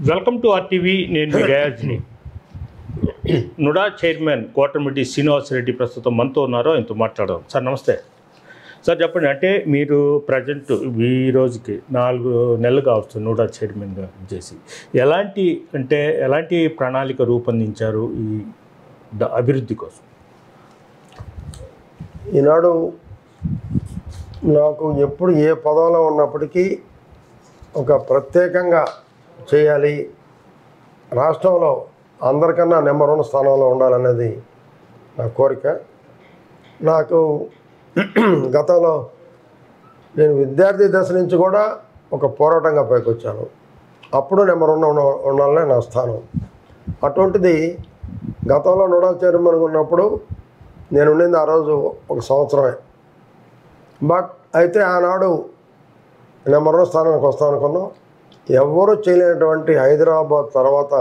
Welcome to RTV. నేను మీ గయాజ్ని. NUDA chairman Kotamreddy Srinivasa Reddy ప్రస్తుతం మనతో ఉన్నారో ఆయనతో మాట్లాడదాం. సార్ నమస్తే. సార్ చెప్పండి, అంటే మీరు ప్రజెంట్ ఈ రోజుకి 4 నెలలు కావచ్చు నుడా చైర్మన్గా చేసి, ఎలాంటి ప్రణాళిక రూపొందించారు ఈ అభివృద్ధి కోసం? ఈనాడు నాకు ఎప్పుడు ఏ పదవిలో ఉన్నప్పటికీ ఒక ప్రత్యేకంగా చేయాలి, రాష్ట్రంలో అందరికన్నా నెంబర్ 1 స్థానంలో ఉండాలనేది నా కోరిక. నాకు గతంలో నేను విద్యార్థి దశ నుంచి కూడా ఒక పోరాటంగా పైకి వచ్చాను. అప్పుడు నెంబర్ 1 ఉండాలనే నా స్థానం. అటువంటిది గతంలో నుడా చైర్మన్ ఉన్నప్పుడు నేను ఉండింది ఆ రోజు 1 సంవత్సరమే. బట్ అయితే ఆనాడు నెంబర్ 1 స్థానానికి వస్తాం అనుకున్నాం. ఎవరు చేయలేనటువంటి హైదరాబాద్ తర్వాత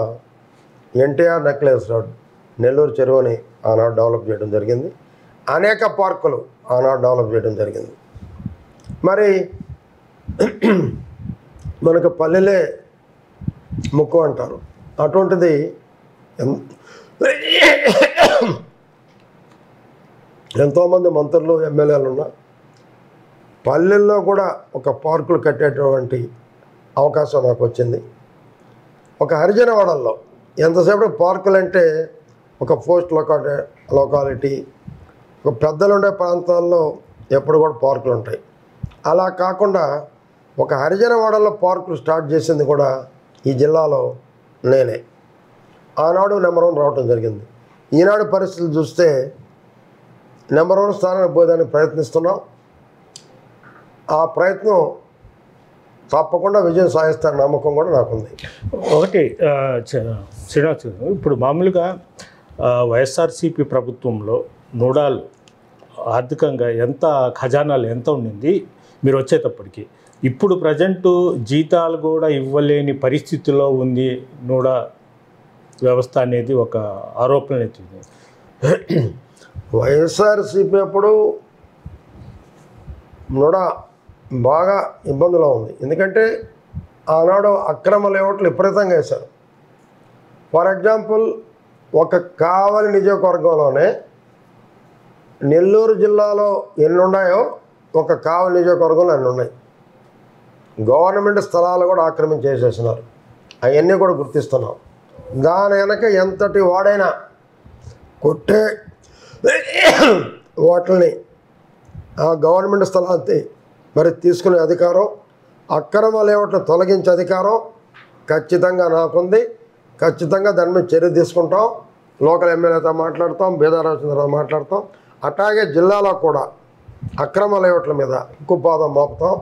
ఎన్టీఆర్ నెక్లెస్ రోడ్, నెల్లూరు చెరువుని ఆనాడు డెవలప్ చేయడం జరిగింది. అనేక పార్కులు ఆనాడు డెవలప్ చేయడం జరిగింది. మరి మనకు పల్లెలే ముక్కు అంటారు. అటువంటిది ఎంతోమంది మంత్రులు ఎమ్మెల్యేలు ఉన్నా పల్లెల్లో కూడా ఒక పార్కులు కట్టేటువంటి అవకాశం నాకు వచ్చింది. ఒక హరిజనవాడల్లో ఎంతసేపు పార్కులు అంటే ఒక పోస్ట్ లొకాలిటీ, ఒక పెద్దలు ఉండే ప్రాంతాల్లో ఎప్పుడు కూడా పార్కులు ఉంటాయి. అలా కాకుండా ఒక హరిజనవాడల్లో పార్కులు స్టార్ట్ చేసింది కూడా ఈ జిల్లాలో నేనే. ఆనాడు నెంబర్ 1 రావటం జరిగింది. ఈనాడు పరిస్థితులు చూస్తే నెంబర్ 1 స్థానానికి పోయేదానికి ప్రయత్నిస్తున్నాం. ఆ ప్రయత్నం తప్పకుండా విజయం సాధిస్తారని నమ్మకం కూడా నాకుంది. ఒకటి శ్రీనివాస్, ఇప్పుడు మామూలుగా వైఎస్ఆర్సీపీ ప్రభుత్వంలో నూడాలు ఆర్థికంగా ఖజానాలు ఎంత ఉండింది మీరు వచ్చేటప్పటికి? ఇప్పుడు ప్రజెంటు జీతాలు కూడా ఇవ్వలేని పరిస్థితిలో ఉంది నూడా వ్యవస్థ అనేది ఒక ఆరోపణ అవుతుంది. వైఎస్ఆర్సీపీ అప్పుడు నూడా బాగా ఇబ్బందిలో ఉంది. ఎందుకంటే ఆనాడు అక్రమ లేఅవుట్లు విపరీతంగా వేశారు. ఫర్ ఎగ్జాంపుల్, ఒక కావలి నియోజకవర్గంలోనే నెల్లూరు జిల్లాలో ఎన్ని ఉన్నాయో ఒక కావలి నియోజకవర్గంలో అన్ని ఉన్నాయి. గవర్నమెంట్ స్థలాలు కూడా ఆక్రమించేసేసినారు. అవన్నీ కూడా గుర్తిస్తున్నాం. దాని వెనక ఎంతటి వాడైనా కొట్టే వాటిని ఆ గవర్నమెంట్ స్థలాన్ని మరి తీసుకునే అధికారం, అక్రమ లేఅవుట్ను తొలగించే అధికారం ఖచ్చితంగా నాకుంది. ఖచ్చితంగా దాని మీద చర్య తీసుకుంటాం. లోకల్ ఎమ్మెల్యేతో మాట్లాడతాం, బీదారాజేంద్రతో మాట్లాడతాం. అట్లాగే జిల్లాలో కూడా అక్రమ లేఅవుట్ల మీద ఉక్కుపాదం మోపుతాం.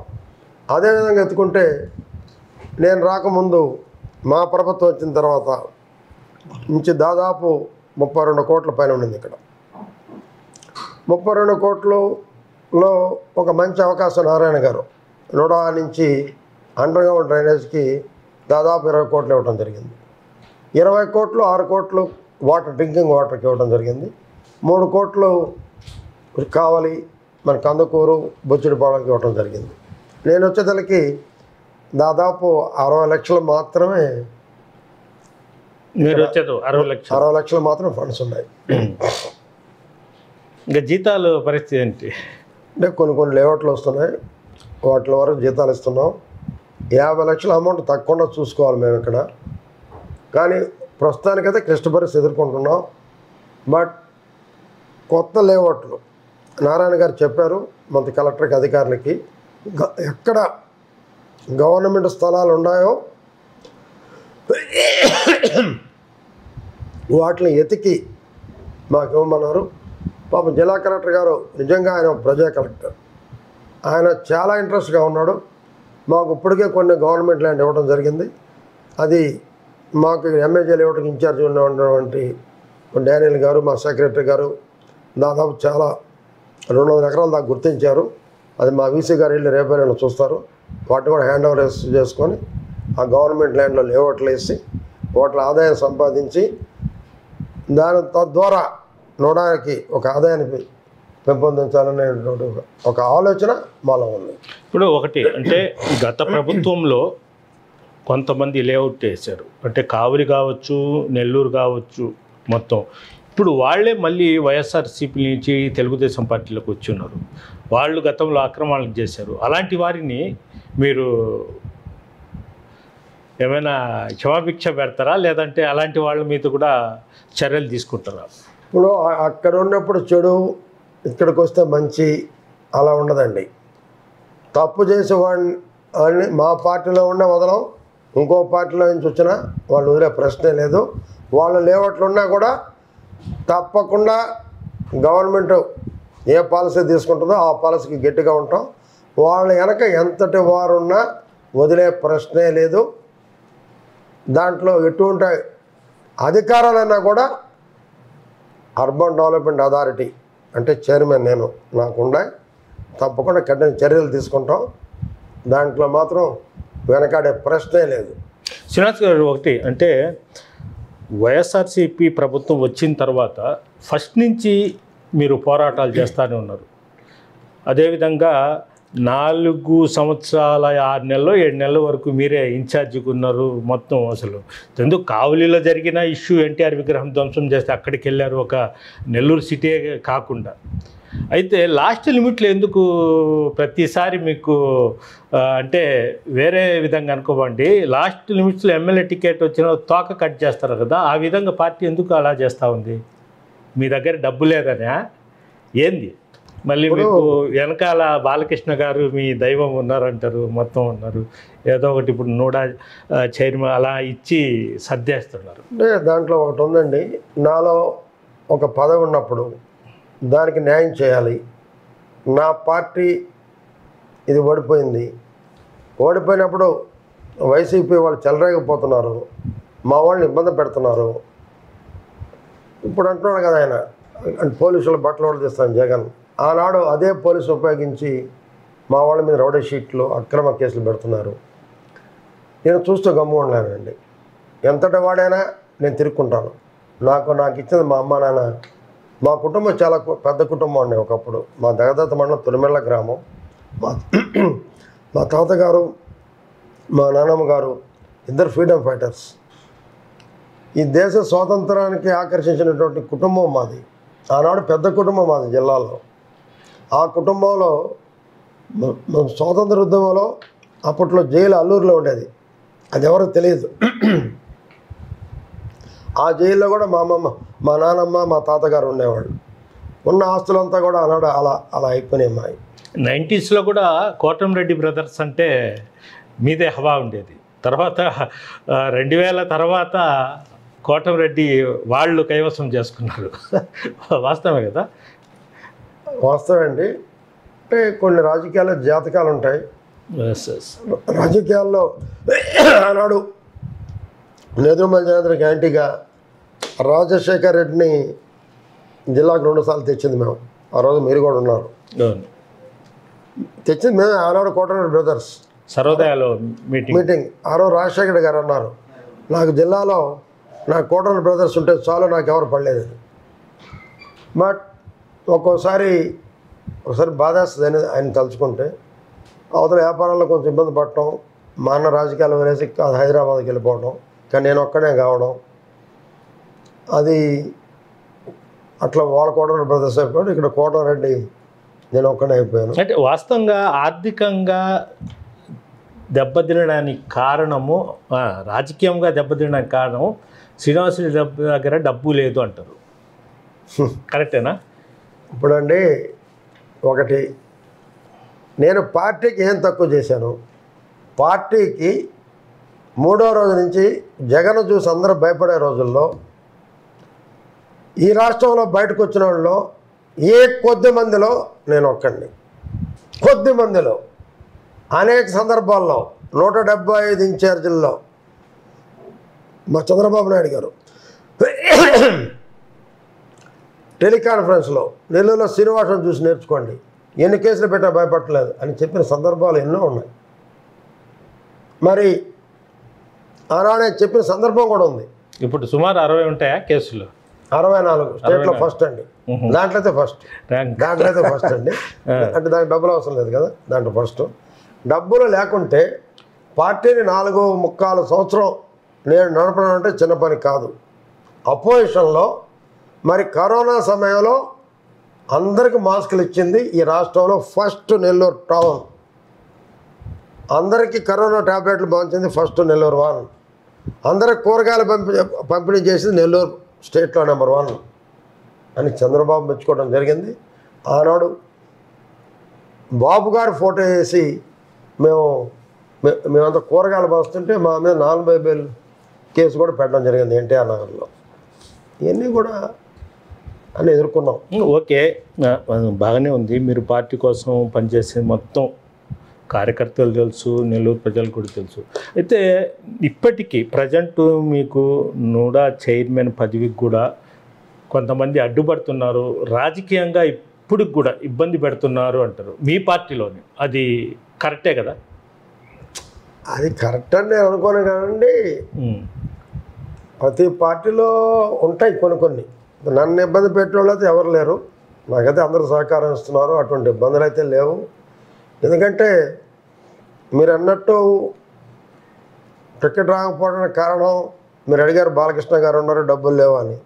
అదేవిధంగా ఎత్తుకుంటే నేను రాకముందు మా ప్రభుత్వం వచ్చిన తర్వాత నుంచి దాదాపు 32 కోట్ల పైన ఉండింది. ఇక్కడ 32 కోట్లలో ఒక మంచి అవకాశం నారాయణ గారు నూడా నుంచి అండర్గ్రౌండ్ డ్రైనేజ్కి దాదాపు 20 కోట్లు ఇవ్వడం జరిగింది. 20 కోట్లు 6 కోట్లు డ్రింకింగ్ వాటర్కి ఇవ్వడం జరిగింది. 3 కోట్లు కావలి మన కందుకూరు బొచ్చుడిపాలకి ఇవ్వడం జరిగింది. నేను వచ్చేదలకి దాదాపు 60 లక్షలు మాత్రమే, మీరు వచ్చేది 60 లక్షలు మాత్రం ఫండ్స్ ఉన్నాయి. ఇంకా జీతాలు పరిస్థితి ఏంటి అంటే కొన్ని లేఅవుట్లు వస్తున్నాయి, వాటి వరకు జీతాలు ఇస్తున్నాం. 50 లక్షల అమౌంట్ తక్కువ చూసుకోవాలి మేము ఇక్కడ. కానీ ప్రస్తుతానికైతే క్లిష్ట పరిస్థితి ఎదుర్కొంటున్నాం. బట్ కొత్త లేఅవుట్లు నారాయణ గారు చెప్పారు మంత్రి కలెక్టర్కి, అధికారులకి, ఎక్కడ గవర్నమెంట్ స్థలాలు ఉన్నాయో వాటిని ఎతికి మాకు ఇవ్వమన్నారు. పాపం జిల్లా కలెక్టర్ గారు నిజంగా ఆయన ప్రజా కలెక్టర్, ఆయన చాలా ఇంట్రెస్ట్గా ఉన్నాడు. మాకు ఇప్పటికే కొన్ని గవర్నమెంట్ ల్యాండ్ ఇవ్వడం జరిగింది. అది మాకు ఎంఏజీ లేఅవుట్కి ఇన్ఛార్జ్ ఉన్నటువంటి డానియల్ గారు, మా సెక్రటరీ గారు దాదాపు చాలా 200 ఎకరాల దాకా గుర్తించారు. అది మా వీసీ గారు వెళ్ళి రేపైనా చూస్తారు. వాటిని కూడా హ్యాండ్ ఓవర్ చేసుకొని ఆ గవర్నమెంట్ ల్యాండ్లో లేఅవుట్లు వేసి వాటి ఆదాయం సంపాదించి తద్వారా నూడాకి ఒక ఆదాయాన్ని పెంపొందించాలనే ఒక ఆలోచన మాలో ఉంది. ఇప్పుడు ఒకటి అంటే గత ప్రభుత్వంలో కొంతమంది లేఅవుట్ వేశారు, అంటే కావలి కావచ్చు, నెల్లూరు కావచ్చు, మొత్తం ఇప్పుడు వాళ్ళే మళ్ళీ వైఎస్ఆర్సీపీ నుంచి తెలుగుదేశం పార్టీలోకి వచ్చి ఉన్నారు. వాళ్ళు గతంలో ఆక్రమణలు చేశారు. అలాంటి వారిని మీరు ఏమైనా క్షమాభిక్ష పెడతారా, లేదంటే అలాంటి వాళ్ళ మీద కూడా చర్యలు తీసుకుంటారా? ఇప్పుడు అక్కడ ఉన్నప్పుడు చెడు, ఇక్కడికి వస్తే మంచి అలా ఉండదండి. తప్పు చేసే వాళ్ళని మా పార్టీలో ఉన్న వదలం, ఇంకో పార్టీలో నుంచి వచ్చినా వాళ్ళు వదిలే ప్రశ్నే లేదు. వాళ్ళు లేవట్లు ఉన్నా కూడా తప్పకుండా గవర్నమెంట్ ఏ పాలసీ తీసుకుంటుందో ఆ పాలసీకి గట్టిగా ఉంటాం. వాళ్ళ వెనక ఎంతటి వారున్నా వదిలే ప్రశ్నే లేదు. దాంట్లో ఎటువంటి అధికారాలన్నా కూడా అర్బన్ డెవలప్మెంట్ అథారిటీ అంటే చైర్మన్ నేను నాకుండా తప్పకుండా కఠిన చర్యలు తీసుకుంటాం. దాంట్లో మాత్రం వెనకాడే ప్రశ్నే లేదు. శ్రీనివాస్ గారు, ఒకటి అంటే వైఎస్ఆర్సీపీ ప్రభుత్వం వచ్చిన తర్వాత ఫస్ట్ నుంచి మీరు పోరాటాలు చేస్తూనే ఉన్నారు. అదేవిధంగా 4 సంవత్సరాల 6 నెలలు 7 నెలల వరకు మీరే ఇన్ఛార్జిగా ఉన్నారు. మొత్తం అసలు ఎందుకు కావలిలో జరిగిన ఇష్యూ ఎన్టీఆర్ విగ్రహం ధ్వంసం చేస్తే అక్కడికి వెళ్ళారు, ఒక నెల్లూరు సిటీ కాకుండా. అయితే లాస్ట్ లిమిట్లో ఎందుకు ప్రతిసారి మీకు అంటే వేరే విధంగా అనుకోబండి, లాస్ట్ లిమిట్స్లో ఎమ్మెల్యే టికెట్ వచ్చిన తోక కట్ చేస్తారు కదా, ఆ విధంగా పార్టీ ఎందుకు అలా చేస్తూ ఉంది? మీ దగ్గర డబ్బు లేదనా ఏంది? మళ్ళీ మీకు వెనకాల బాలకృష్ణ గారు మీ దైవం ఉన్నారంటారు, మొత్తం ఉన్నారు, ఏదో ఒకటి ఇప్పుడు నూడా చైర్మన్ అలా ఇచ్చి సర్దేస్తున్నారు. అంటే దాంట్లో ఒకటి ఉందండి, నాలో ఒక పదవి ఉన్నప్పుడు దానికి న్యాయం చేయాలి. నా పార్టీ ఇది ఓడిపోయింది, ఓడిపోయినప్పుడు వైసీపీ వాళ్ళు చెలరేగిపోతున్నారు, మా వాళ్ళని ఇబ్బంది పెడుతున్నారు. ఇప్పుడు అంటున్నాడు కదా ఆయన, పోలీసులు బట్టలు కూడా తీస్తాను జగన్. ఆనాడు అదే పోలీసు ఉపయోగించి మా వాళ్ళ మీద రౌడీ షీట్లు అక్రమ కేసులు పెడుతున్నారు. నేను చూస్తూ గమ్ము ఉన్నానండి. ఎంతటి వాడైనా నేను తిరుక్కుంటాను. నాకు ఇచ్చింది మా అమ్మ నాన్న. మా కుటుంబం చాలా పెద్ద కుటుంబం అండి. ఒకప్పుడు మా దగదత్త మండలం తొలిమెళ్ళ గ్రామం. మా తాతగారు మా నాన్నమ్మ గారు ఇద్దరు ఫ్రీడమ్ ఫైటర్స్. ఈ దేశ స్వాతంత్రానికి ఆకర్షించినటువంటి కుటుంబం మాది. ఆనాడు పెద్ద కుటుంబం మాది జిల్లాలో. ఆ కుటుంబంలో స్వాతంత్ర ఉద్యమంలో అప్పట్లో జైలు అల్లూరులో ఉండేది, అది ఎవరికి తెలియదు. ఆ జైల్లో కూడా మా అమ్మమ్మ, మా నాన్నమ్మ, మా తాతగారు ఉండేవాళ్ళు. ఉన్న ఆస్తులంతా కూడా ఆనాడు అలా అయిపోయినాయి మావి. 90స్లో కూడా కోటంరెడ్డి బ్రదర్స్ అంటే మీదే హవా ఉండేది. తర్వాత 2000 తర్వాత కోటంరెడ్డి వాళ్ళు కైవసం చేసుకున్నారు. వాస్తవమే కదా? వాస్తవం అండి. అంటే కొన్ని రాజకీయాల్లో జాతకాలు ఉంటాయి. రాజకీయాల్లో ఆనాడు నేదురుమల జనార్దన్కి యాంటీగా రాజశేఖర్ రెడ్డిని జిల్లాకు 2 సార్లు తెచ్చింది మేము. ఆ రోజు మీరు కూడా ఉన్నారు. తెచ్చింది మేము. ఆనాడు కోటంరెడ్డి బ్రదర్స్ సర్వోదయాలో మీటింగ్. ఆ రోజు రాజశేఖర్ గారు అన్నారు, నాకు జిల్లాలో నాకు కోటంరెడ్డి బ్రదర్స్ ఉంటే చాలు, నాకు ఎవరు పడలేదు. బట్ ఒకసారి బాధేస్తుంది అని ఆయన తలుచుకుంటే. అవతల వ్యాపారాల్లో కొంచెం ఇబ్బంది పడటం, మా అన్న రాజకీయాలు వదిలేసి హైదరాబాద్కి వెళ్ళిపోవడం, కానీ నేను ఒక్కడే కావడం, అది అట్లా వాళ్ళ కోటంరెడ్డి బ్రదర్స్ అయిపోయాడు. ఇక్కడ కోటంరెడ్డి నేను ఒక్కడే అయిపోయాను. అంటే వాస్తవంగా ఆర్థికంగా దెబ్బతినడానికి కారణము, రాజకీయంగా దెబ్బతినడానికి కారణం శ్రీనివాసుడి దగ్గర డబ్బు లేదు అంటారు. కరెక్టేనా? ఇప్పుడండి ఒకటి, నేను పార్టీకి ఏం తక్కువ చేశాను? పార్టీకి 3వ రోజు నుంచి జగన్ చూసి అందరూ భయపడే రోజుల్లో ఈ రాష్ట్రంలో బయటకు వచ్చిన వాళ్ళలో కొద్ది మందిలో నేను ఒక్కడిని. కొద్ది మందిలో అనేక సందర్భాల్లో 175 ఇన్ఛార్జీల్లో మా చంద్రబాబు నాయుడు గారు టెలికాన్ఫరెన్స్లో నెల్లూరులో శ్రీనివాసం చూసి నేర్చుకోండి, ఎన్ని కేసులు పెట్టా భయపడలేదు అని చెప్పిన సందర్భాలు ఎన్నో ఉన్నాయి. మరి ఆనాడే చెప్పిన సందర్భం కూడా ఉంది. ఇప్పుడు సుమారు 60 ఉంటాయా కేసులు? 64 స్టేట్లో ఫస్ట్ అండి. దాంట్లో అయితే ఫస్ట్ అండి. అంటే దానికి డబ్బులు అవసరం లేదు కదా, దాంట్లో ఫస్ట్. డబ్బులు లేకుంటే పార్టీని 4.25 సంవత్సరం నేను నడపడం అంటే చిన్న పని కాదు. అపోజిషన్లో మరి కరోనా సమయంలో అందరికి మాస్కులు ఇచ్చింది ఈ రాష్ట్రంలో ఫస్ట్ నెల్లూరు టౌన్. అందరికీ కరోనా ట్యాబ్లెట్లు పంచింది ఫస్ట్ నెల్లూరు 1. అందరికి కూరగాయలు పంపిణీ చేసింది నెల్లూరు స్టేట్లో నెంబర్ 1 అని చంద్రబాబు మెచ్చుకోవడం జరిగింది. ఆనాడు బాబు గారు ఫోటో వేసి మేమంతా కూరగాయలు పంచుతుంటే మా మీద 40,000 కేసు కూడా పెట్టడం జరిగింది ఎన్టీఆర్ నగర్లో. ఇవన్నీ కూడా అని ఎదుర్కొన్నాం. ఓకే, బాగానే ఉంది. మీరు పార్టీ కోసం పనిచేసే మొత్తం కార్యకర్తలు తెలుసు, నెల్లూరు ప్రజలు కూడా తెలుసు. అయితే ఇప్పటికీ ప్రజెంట్ మీకు నూడా చైర్మన్ పదవికి కూడా కొంతమంది అడ్డుపడుతున్నారు, రాజకీయంగా ఇప్పుడు కూడా ఇబ్బంది పెడుతున్నారు అంటారు మీ పార్టీలోని. అది కరెక్టే కదా? అది కరెక్ట్ అని నేను అనుకోను కానండి. ప్రతి పార్టీలో ఉంటాయి కొన్ని. నన్ను ఇబ్బంది పెట్టే వాళ్ళైతే ఎవరు లేరు. నాకైతే అందరూ సహకారం ఇస్తున్నారు. అటువంటి ఇబ్బందులు అయితే లేవు. ఎందుకంటే మీరు అన్నట్టు టికెట్ రాకపోవడానికి కారణం మీరు అడిగారు, బాలకృష్ణ గారు ఉన్నారు డబ్బులు లేవు అని.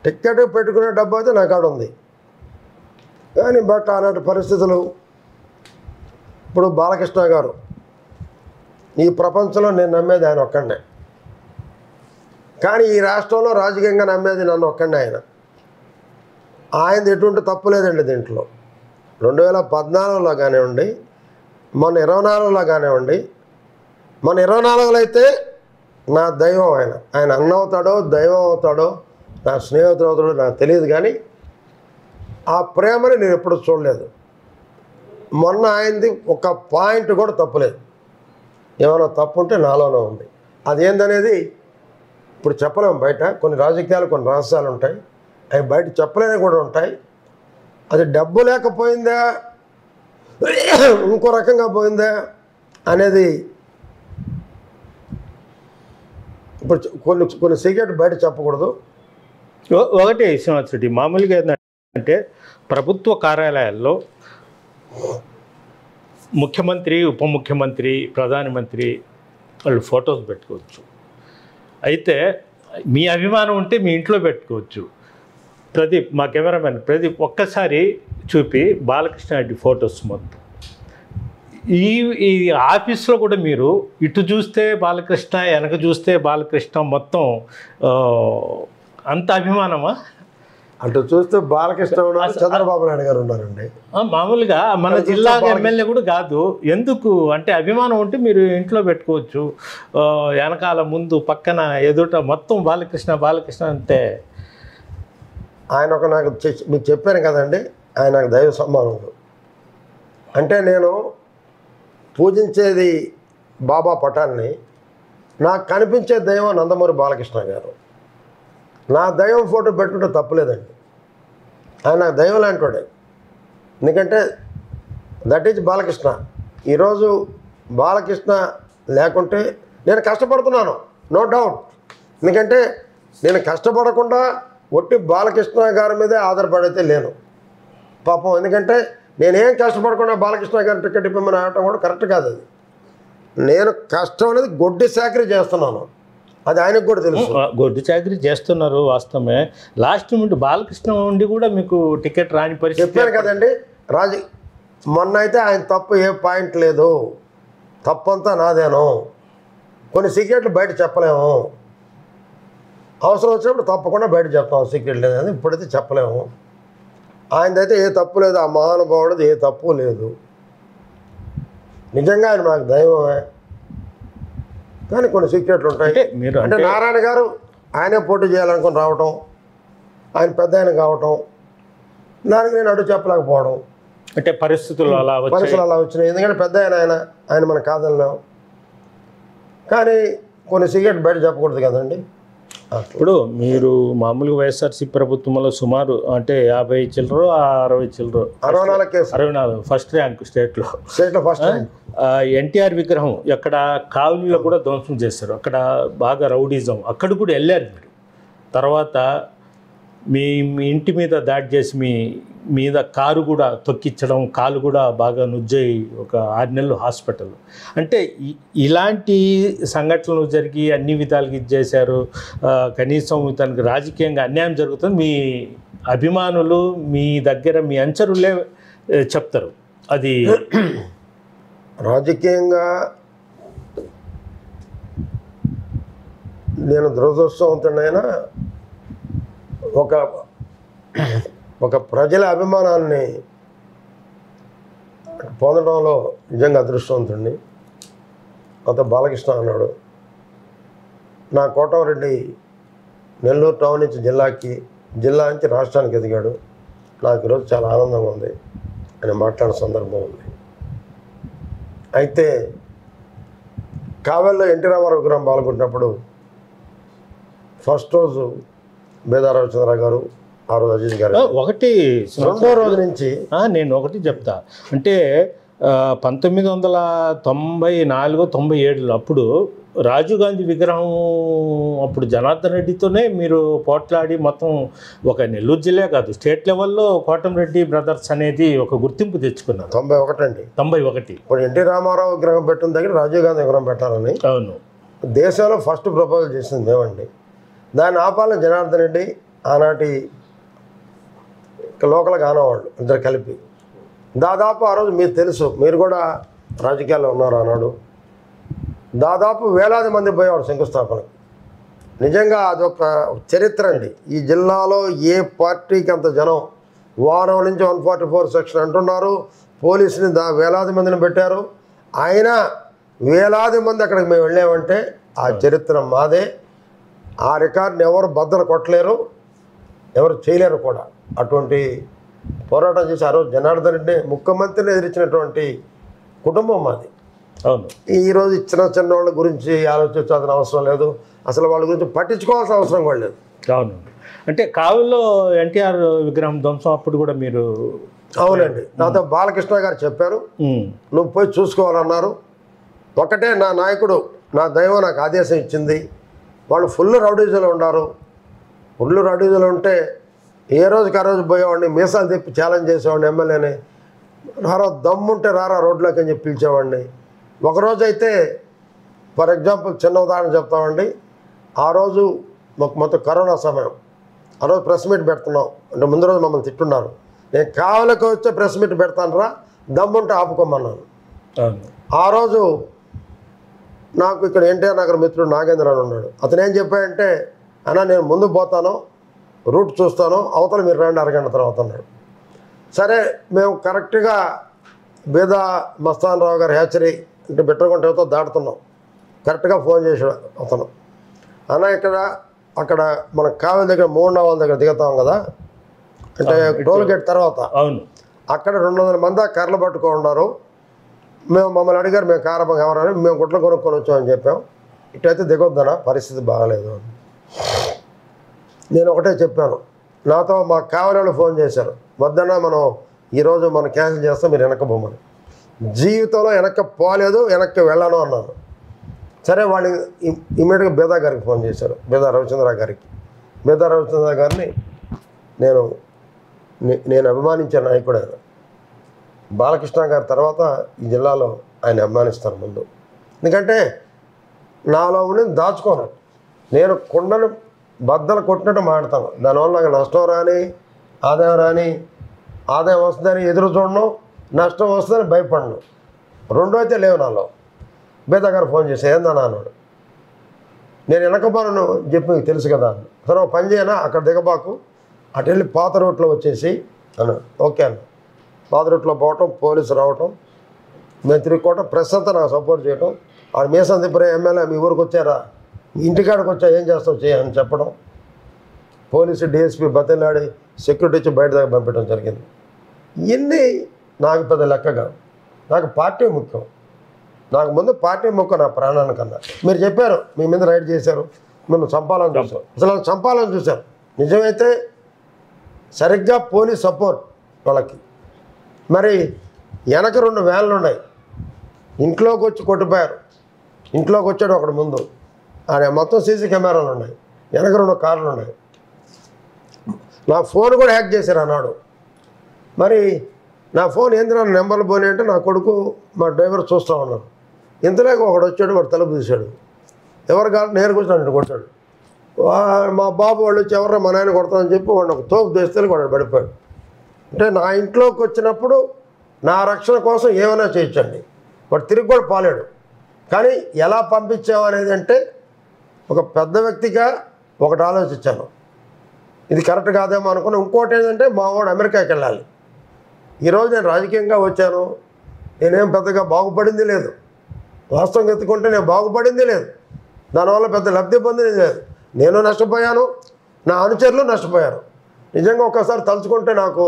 టికెట్ పెట్టుకునే డబ్బు అయితే నా కాడ ఉంది. కానీ బట్ అలాంటి పరిస్థితులు, ఇప్పుడు బాలకృష్ణ గారు ఈ ప్రపంచంలో నేను నమ్మేది ఆయన ఒక్కడే. కానీ ఈ రాష్ట్రంలో రాజకీయంగా నమ్మేది నన్ను ఒక్కడే. ఆయనది ఎటువంటి తప్పు లేదండి దీంట్లో. 2014లో కానివ్వండి, మొన్న 24లో కానివ్వండి. మొన్న 24లో అయితే నా దైవం ఆయన అన్న అవుతాడో దైవం అవుతాడో నా స్నేహితుడు అవుతాడో నాకు తెలియదు. కానీ ఆ ప్రేమని నేను ఎప్పుడు చూడలేదు. మొన్న ఆయనది ఒక పాయింట్ కూడా తప్పులేదు. ఏమైనా తప్పు ఉంటే నాలోనే ఉంది. అదేందనేది ఇప్పుడు చెప్పలేము బయట. కొన్ని రాజకీయాలు కొన్ని రహస్యాలు ఉంటాయి, అవి బయట చెప్పలేని కూడా ఉంటాయి. అది డబ్బు లేకపోయిందా ఇంకో రకంగా పోయిందా అనేది ఇప్పుడు కొన్ని సీక్రెట్ బయట చెప్పకూడదు. ఒకటి శ్రీనివాస్ రెడ్డి, మామూలుగా ఏంటంటే ప్రభుత్వ కార్యాలయాల్లో ముఖ్యమంత్రి, ఉప ముఖ్యమంత్రి, ప్రధానమంత్రి వాళ్ళు ఫొటోస్ పెట్టుకోవచ్చు. అయితే మీ అభిమానం ఉంటే మీ ఇంట్లో పెట్టుకోవచ్చు. ప్రదీప్, మా కెమెరామెన్ ప్రదీప్ ఒక్కసారి చూపి బాలకృష్ణ రెడ్డి ఫొటోస్ మొత్తం ఈ ఆఫీస్లో కూడా మీరు ఇటు చూస్తే బాలకృష్ణ, వెనక చూస్తే బాలకృష్ణ, మొత్తం అంత అభిమానమా? అటు చూస్తే బాలకృష్ణ ఉన్నారు, చంద్రబాబు నాయుడు గారు ఉన్నారండి. మామూలుగా మన జిల్లా ఎమ్మెల్యే కూడా కాదు. ఎందుకు అంటే అభిమానం ఉంటే మీరు ఇంట్లో పెట్టుకోవచ్చు. వెనకాల ముందు పక్కన ఎదుట మొత్తం బాలకృష్ణ అంటే ఆయన ఒక నాకు మీకు చెప్పాను కదండి, ఆయన నాకు దైవ సమానుడు. అంటే నేను పూజించేది బాబా పటాన్ని, నాకు కనిపించే దైవం నందమూరి బాలకృష్ణ గారు. నా దైవం ఫోటో పెట్టుకుంటే తప్పులేదండి. ఆయన నాకు దైవం లాంటి. ఎందుకంటే దట్ ఈజ్ బాలకృష్ణ. ఈరోజు బాలకృష్ణ లేకుంటే నేను కష్టపడుతున్నాను, నో డౌట్. ఎందుకంటే నేను కష్టపడకుండా ఒట్టి బాలకృష్ణ గారి మీదే ఆధారపడైతే లేను పాపం. ఎందుకంటే నేనేం కష్టపడకుండా బాలకృష్ణ గారి టికెట్ ఇప్పమని ఆడటం కూడా కరెక్ట్ కాదు. అది నేను కష్టం అనేది గొడ్డి చాకరీ చేస్తున్నాను, అది ఆయనకు కూడా తెలుసు. గొడ్డు చాకరీ చేస్తున్నారు వాస్తవమే. లాస్ట్ మినిట్ బాలకృష్ణ ఉండి కూడా మీకు టికెట్ రాని పరిస్థితి చెప్పాను కదండి. మొన్న అయితే ఆయన తప్పు ఏ పాయింట్ లేదు, తప్పంతా నాదేను. కొన్ని సీక్రెట్లు బయట చెప్పలేము, అవసరం వచ్చినప్పుడు తప్పకుండా బయట చెప్తాం. సీక్రెట్ లేదని ఇప్పుడైతే చెప్పలేము. ఆయనదైతే ఏ తప్పు లేదు, ఆ మహానుభావుడిది ఏ తప్పు లేదు. నిజంగా ఆయన నాకు దైవమే. కానీ కొన్ని సీక్రెట్లు ఉంటాయి. అంటే నారాయణ గారు ఆయనే పోటీ చేయాలనుకుని రావటం, ఆయన పెద్ద ఆయన కావటం, దానికి నేను అడ్డు చెప్పలేకపోవడం. అంటే పరిస్థితులు అలా వచ్చినాయి. ఎందుకంటే పెద్ద ఆయన మనం కాదన్నాం. కానీ కొన్ని సీక్రెట్ బయట చెప్పకూడదు కదండి. ఇప్పుడు మీరు మామూలుగా వైఎస్ఆర్సీపీ ప్రభుత్వంలో సుమారు అంటే 50 చిల్లర 60 చిల్లర 64 ఫస్ట్ ర్యాంక్ స్టేట్లో ఫస్ట్ ర్యాంక్. ఎన్టీఆర్ విగ్రహం ఎక్కడ కావలిలో కూడా ధ్వంసం చేశారు. అక్కడ బాగా రౌడీజం, అక్కడ కూడా వెళ్ళారు మీరు. తర్వాత మీ ఇంటి మీద దాడి చేసి మీ మీద కారు కూడా తొక్కించడం, కాలు కూడా బాగా నుజ్జయి ఒక 6 నెలలు హాస్పిటల్. అంటే ఇలాంటి సంఘటనలు జరిగి అన్ని విధాలుగా ఇది చేశారు. కనీసం తనకు రాజకీయంగా అన్యాయం జరుగుతుంది, మీ అభిమానులు మీ దగ్గర మీ అంచరులే చెప్తారు. అది రాజకీయంగా నేను దురదృష్టవంతుడైనా ఒక ప్రజల అభిమానాన్ని పొందడంలో నిజంగా అదృష్టవంతుడిని. అంత బాలకృష్ణ అన్నాడు, నా కోటమిరెడ్డి నెల్లూరు టౌన్ నుంచి జిల్లా నుంచి రాష్ట్రానికి ఎదిగాడు, నాకు ఈరోజు చాలా ఆనందంగా ఉంది అని మాట్లాడిన సందర్భం ఉంది. అయితే కావలిలో ఎన్టీ రామారావు విగ్రహం పాల్గొంటున్నప్పుడు ఫస్ట్ రోజు బేదా రవిచంద్ర గారు, ఆ రోజు అజిత్ గారు, ఒకటి రెండో రోజు నుంచి నేను ఒకటి చెప్తా. అంటే 1994-97 అప్పుడు రాజీవ్ గాంధీ విగ్రహం అప్పుడు జనార్దన్ రెడ్డితోనే మీరు పోట్లాడి మొత్తం ఒక నెల్లూరు జిల్లా కాదు స్టేట్ లెవెల్లో కోటమిరెడ్డి బ్రదర్స్ అనేది ఒక గుర్తింపు తెచ్చుకున్నారు. 91 అండి, 91. ఇప్పుడు ఎన్టీ రామారావు విగ్రహం పెట్టిన దగ్గర రాజీవ్ గాంధీ విగ్రహం పెట్టాలని అవును దేశంలో ఫస్ట్ ప్రపోజల్ చేసింది మేమండి. దాన్ని ఆపాలని జనార్దన్ రెడ్డి, ఆనాటి లోకల్ గానవాళ్ళు ఇద్దరు కలిపి దాదాపు ఆ రోజు మీకు తెలుసు, మీరు కూడా రాజకీయాల్లో ఉన్నారు ఆనాడు, దాదాపు వేలాది మంది పోయేవాడు శంకుస్థాపనకి. నిజంగా అదొక చరిత్ర అండి. ఈ జిల్లాలో ఏ పార్టీకి అంత జనం, వారం నుంచి 144 సెక్షన్ అంటున్నారు, పోలీసుని వేలాది మందిని పెట్టారు, అయినా వేలాది మంది అక్కడికి మేము వెళ్ళామంటే ఆ చరిత్ర మాదే. ఆ రికార్డుని ఎవరు బద్దలు కొట్టలేరు, ఎవరు చేయలేరు కూడా. అటువంటి పోరాటం చేసి ఆ రోజు జనార్దన్ రెడ్డి ముఖ్యమంత్రిని ఎదిరించినటువంటి కుటుంబం మాది. అవును, ఈరోజు చిన్న వాళ్ళ గురించి ఆలోచించాల్సిన అవసరం లేదు, అసలు వాళ్ళ గురించి పట్టించుకోవాల్సిన అవసరం కూడా లేదు. అవును, అంటే కావుల్లో ఎన్టీఆర్ విగ్రహం ధ్వంసం అప్పుడు కూడా మీరు అవునండి, నాతో బాలకృష్ణ గారు చెప్పారు, నువ్వు పోయి చూసుకోవాలన్నారు. ఒకటే నా నాయకుడు, నా దైవం నాకు ఆదేశం ఇచ్చింది. వాళ్ళు ఫుల్ రౌడీజులు ఉన్నారు. ఫుల్ రౌడీజులు ఉంటే ఏ రోజుకి ఆ రోజు పోయేవాడిని, మీసాలు తిప్పి ఛాలెంజ్ చేసేవాడిని, ఎమ్మెల్యేని రారా దమ్ముంటే రారా రోడ్లోకి అని చెప్పి పిలిచేవాడిని. ఒకరోజు అయితే ఫర్ ఎగ్జాంపుల్ చిన్న ఉదాహరణ చెప్తామండి. ఆ రోజు మొత్తం కరోనా సమయం, ఆ రోజు ప్రెస్ మీట్ పెడుతున్నాం అంటే ముందు రోజు మమ్మల్ని తిట్టున్నారు. నేను కావాలకి వచ్చే ప్రెస్ మీట్ పెడతాను రా, దమ్ముంటే ఆపుకోమన్నాను. ఆ రోజు నాకు ఇక్కడ ఎన్టీఆర్ నగర్ మిత్రుడు నాగేంద్ర అని ఉన్నాడు. అతను ఏం చెప్పాడంటే, అన్న నేను ముందు పోతాను, రూట్ చూస్తాను, అవతల మీరు రండి అరగంట తర్వాత అన్నాడు. సరే మేము కరెక్ట్గా బేదా మస్తాన్ రావు గారి హ్యాచరీ అంటే బిట్రగుంటతో దాటుతున్నాం. కరెక్ట్గా ఫోన్ చేసాడు అతను, అన్న అక్కడ మన కావలి దగ్గర 3 నావాల దగ్గర దిగుతాం కదా, అంటే టోల్ గేట్ తర్వాత. అవును, అక్కడ 200 మంది ఆ కర్రలు పట్టుకొని ఉన్నారు. మమ్మల్ని అడిగారు, మేము కారపం ఎవరని, మేము గుడ్లు కొనుక్కొని వచ్చామని చెప్పాం. ఇటైతే దిగొద్దనా, పరిస్థితి బాగాలేదు అని. నేను ఒకటే చెప్పాను, నాతో మా కావలి వాళ్ళు ఫోన్ చేశారు, వద్దన్నా మనం ఈరోజు మనం క్యాన్సిల్ చేస్తాం, మీరు వెనక్కి పోమని. జీవితంలో వెనక్కి పోలేదు, వెనక్కి వెళ్ళను అన్నాను. సరే వాళ్ళు ఇమ్మీడియట్గా బేదా గారికి ఫోన్ చేశారు, బేదా రవిచంద్ర గారికి. బేదా రవిచంద్ర గారిని నేను అభిమానించే నాయకుడు ఆయన. బాలకృష్ణ గారి తర్వాత ఈ జిల్లాలో ఆయన అభిమానిస్తారు ముందు. ఎందుకంటే నాలో ఉండి దాచుకోను, నేను కుండను బద్దలు కొట్టినట్టు మాడతాను. దానివల్ల నాకు నష్టం రాని, ఆదాయం వస్తుందని ఎదురు చూడను, నష్టం వస్తుందని భయపడను. రెండో అయితే లేవు నాలో. బేదా గారు ఫోన్ చేసి ఏందన్నా అన్నాడు. నేను వెనకపోను చెప్పి మీకు తెలుసు కదా అన్న. సరే ఒక పని చేయనా, అక్కడ దిగబాకు, అటు వెళ్ళి పాత రూట్లో వచ్చేసి అన్నాడు. ఓకే అన్న. పాత రూట్లో పోవటం, పోలీసు రావటం, మేము తిరుగుకోవటం, ప్రెస్ అంతా నాకు సపోర్ట్ చేయటం. వాడు మీసం తిప్పరే ఎమ్మెల్యే మీ ఊరికి వచ్చారా, ఇంటికాడికి వచ్చా ఏం చేస్తావు చేయని చెప్పడం, పోలీసు డిఎస్పీ బతిలాడి సెక్యూరిటీ ఇచ్చి బయట దగ్గర పంపించడం జరిగింది. ఇవన్నీ నాకు పెద్ద లెక్కగా, నాకు పార్టీ ముఖ్యం. నాకు ముందు పార్టీ ముఖ్యం నా ప్రాణానికన్నా. మీరు చెప్పారు మీ మీద రైడ్ చేశారు, మేము చంపాలని చూసాం, అసలు చంపాలని చూశారు. నిజమైతే సరిగ్గా పోలీస్ సపోర్ట్ వాళ్ళకి. మరి వెనక 2 వ్యాన్లు ఉన్నాయి, ఇంట్లోకి వచ్చి కొట్టిపోయారు. ఇంట్లోకి వచ్చాడు ఒకడు ముందు, ఆడ మొత్తం సీసీ కెమెరాలు ఉన్నాయి, వెనక 2 కార్లు ఉన్నాయి. నా ఫోన్ కూడా హ్యాక్ చేశారు అన్నాడు. మరి నా ఫోన్ ఏంది నా నెంబర్లు పోయినాయి అంటే నా కొడుకు మా డ్రైవర్ చూస్తూ ఉన్నారు. ఇంతలోకి ఒకడు వచ్చాడు, వాడు తలుపు తీశాడు. ఎవరు కాదు నేను కూర్చొని కొట్టాడు. మా బాబు వాళ్ళు వచ్చి ఎవరో మా నాయన కొడతామని చెప్పి వాడిని ఒక తోపు దేస్తే వాడు పడిపోయాడు. అంటే నా ఇంట్లోకి వచ్చినప్పుడు నా రక్షణ కోసం ఏమైనా చేయొచ్చండి. వాడు తిరిగి కూడా పాలేడు. కానీ ఎలా పంపించామనేది అంటే ఒక పెద్ద వ్యక్తిగా ఒకటి ఆలోచించాను, ఇది కరెక్ట్ కాదేమో అనుకుని. ఇంకోటి ఏంటంటే మా వాడు అమెరికాకి వెళ్ళాలి. ఈరోజు నేను రాజకీయంగా వచ్చాను, నేనేం పెద్దగా బాగుపడింది లేదు. వాస్తవంగా ఎత్తుకుంటే నేను బాగుపడింది లేదు, దానివల్ల పెద్ద లబ్ధి పొందింది లేదు. నేను నష్టపోయాను, నా అనుచరులు నష్టపోయారు. నిజంగా ఒక్కసారి తలుచుకుంటే నాకు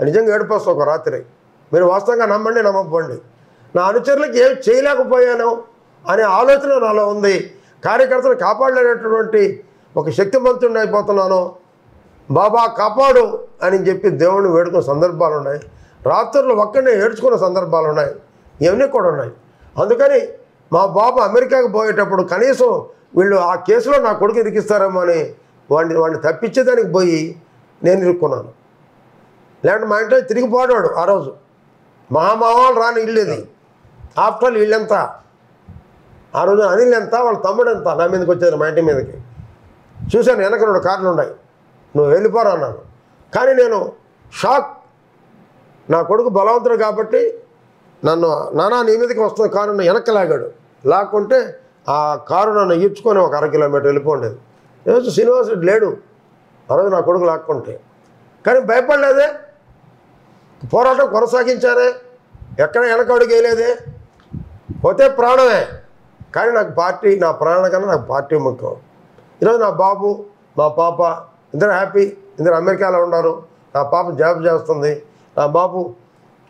నిజంగా ఏడిపోస్తాను ఒక రాత్రి. మీరు వాస్తవంగా నమ్మండి నమ్మకపోండి, నా అనుచరులకు ఏం చేయలేకపోయాను అనే ఆలోచన నాలో ఉంది. కార్యకర్తలు కాపాడలేనటువంటి ఒక శక్తిమంతుడిని అయిపోతున్నాను. బాబా కాపాడు అని చెప్పి దేవుడిని వేడుకున్న సందర్భాలు ఉన్నాయి. రాత్రులు ఒక్కడే ఏడ్చుకున్న సందర్భాలు ఉన్నాయి. ఇవన్నీ కూడా ఉన్నాయి. అందుకని మా బాబు అమెరికాకు పోయేటప్పుడు కనీసం వీళ్ళు ఆ కేసులో నా కొడుకు ఇరికిస్తారేమో అని వాడిని తప్పించేదానికి పోయి నేను ఇరుక్కున్నాను. లేదంటే మా ఇంట్లో తిరిగిపోయాడు ఆ రోజు. మహామావాలు రాని ఇల్లు ఇది. ఆఫ్టర్ ఇల్లంతా ఆ రోజు అనిల్ ఎంత, వాళ్ళ తమ్ముడు ఎంత నా మీదకి వచ్చారు. మా ఇంటి మీదకి చూశాను, వెనక 2 కార్లు ఉన్నాయి. నువ్వు వెళ్ళిపోరా అన్నాను. కానీ నేను షాక్. నా కొడుకు బలవంతుడు కాబట్టి నన్ను నానా నీ మీదకి వస్తున్న కారు వెనక్కి లాగాడు. లాక్కుంటే ఆ కారు నన్ను ఈడ్చుకొని ఒక 1/2 కిలోమీటర్ వెళ్ళిపోండేది. ఈరోజు శ్రీనివాస్ రెడ్డి లేడు. ఆ రోజు నా కొడుకు లాక్కుంటే. కానీ భయపడలేదే, పోరాటం కొనసాగించానే, ఎక్కడ వెనక అడుగు వేయలేదే. పోతే ప్రాణమే, కానీ నాకు పార్టీ, నా ప్రాణం కన్నా నాకు పార్టీ ముఖ్యం. ఈరోజు నా బాబు మా పాప ఇద్దరు హ్యాపీ, ఇద్దరు అమెరికాలో ఉన్నారు. నా పాప జాబ్ చేస్తుంది, నా బాబు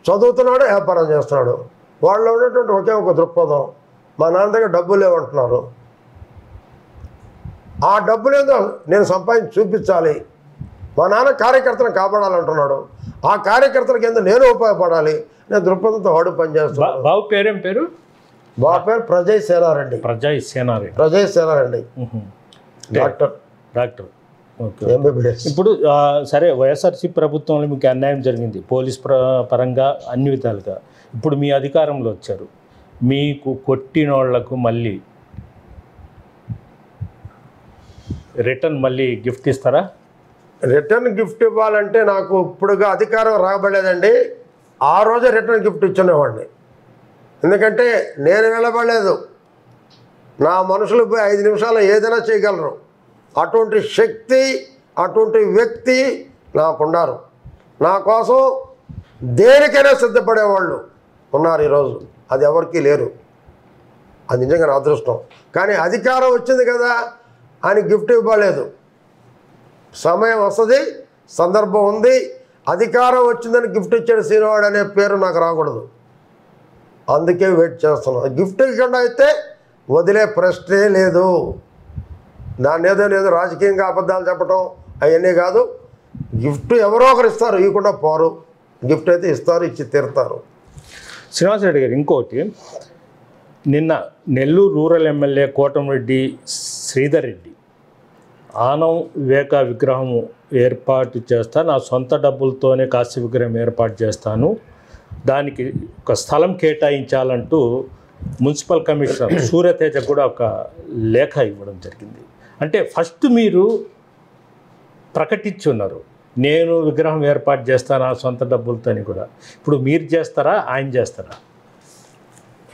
చదువుతున్నాడు, వ్యాపారం చేస్తున్నాడు. వాళ్ళు ఉన్నటువంటి ఒకే ఒక దృక్పథం, మా నాన్న దగ్గర డబ్బులు లేవంటున్నారు. ఆ డబ్బులేదో నేను సంపాదించి చూపించాలి. మా నాన్న కార్యకర్తలను కాపాడాలంటున్నాడు. ఆ కార్యకర్తలకి ఏందో నేను ఉపయోగపడాలి. నేను దృక్పథంతో వాడు పనిచేస్తున్నాను. బాబు పేరేం పేరు? బాబు పేరు Prajay Senareddy. Prajay Senareddy doctor. Okay. MBBS. ఇప్పుడు సరే, వైఎస్ఆర్సీపీ ప్రభుత్వంలో మీకు అన్యాయం జరిగింది పోలీస్ పరంగా అన్ని విధాలుగా. ఇప్పుడు మీ అధికారంలో వచ్చారు, మీకు కొట్టినోళ్లకు మళ్ళీ రిటర్న్ మళ్ళీ గిఫ్ట్ ఇస్తారా? రిటర్న్ గిఫ్ట్ ఇవ్వాలంటే నాకు ఇప్పుడుగా అధికారం రాబడలేదండి. ఆ రోజే రిటర్న్ గిఫ్ట్ ఇచ్చునేవాడిని. ఎందుకంటే నేను వెళ్ళబడలేదు. నా మనుషులు 5 నిమిషాల్లో ఏదైనా చేయగలరు. అటువంటి శక్తి, అటువంటి వ్యక్తి నాకున్నారు. నా కోసం దేనికైనా సిద్ధపడేవాళ్ళు ఉన్నారు ఈరోజు. అది ఎవరికీ లేరు. అది నిజంగా నా అదృష్టం. కానీ అధికారం వచ్చింది కదా అని గిఫ్ట్ ఇవ్వలేదు. సమయం వస్తుంది, సందర్భం ఉంది. అధికారం వచ్చిందని గిఫ్ట్ ఇచ్చాడు శ్రీనివాడు అనే పేరు నాకు రాకూడదు. అందుకే వెయిట్ చేస్తున్నాను. గిఫ్ట్ ఇవ్వకుండా అయితే వదిలే ప్రశ్నే లేదు. దాన్ని ఏదో రాజకీయంగా అబద్ధాలు చెప్పడం అవన్నీ కాదు. గిఫ్ట్ ఎవరో ఒకరు ఇస్తారు, ఇవ్వకుండా పోరు. గిఫ్ట్ అయితే ఇస్తారు, ఇచ్చి తీరుతారు. శ్రీనివాసరెడ్డి గారు, ఇంకోటి, నిన్న నెల్లూరు రూరల్ ఎమ్మెల్యే కోటమిరెడ్డి శ్రీధర్ రెడ్డి ఆనం వివేక విగ్రహం ఏర్పాటు చేస్తా, నా సొంత డబ్బులతోనే కాశీ విగ్రహం ఏర్పాటు చేస్తాను, దానికి ఒక స్థలం కేటాయించాలంటూ మున్సిపల్ కమిషనర్ సూర్యతేజ కూడా ఒక లేఖ ఇవ్వడం జరిగింది. అంటే ఫస్ట్ మీరు ప్రకటించున్నారు, నేను విగ్రహం ఏర్పాటు చేస్తాను ఆ సొంత డబ్బులతో అని కూడా. ఇప్పుడు మీరు చేస్తారా, ఆయన చేస్తారా?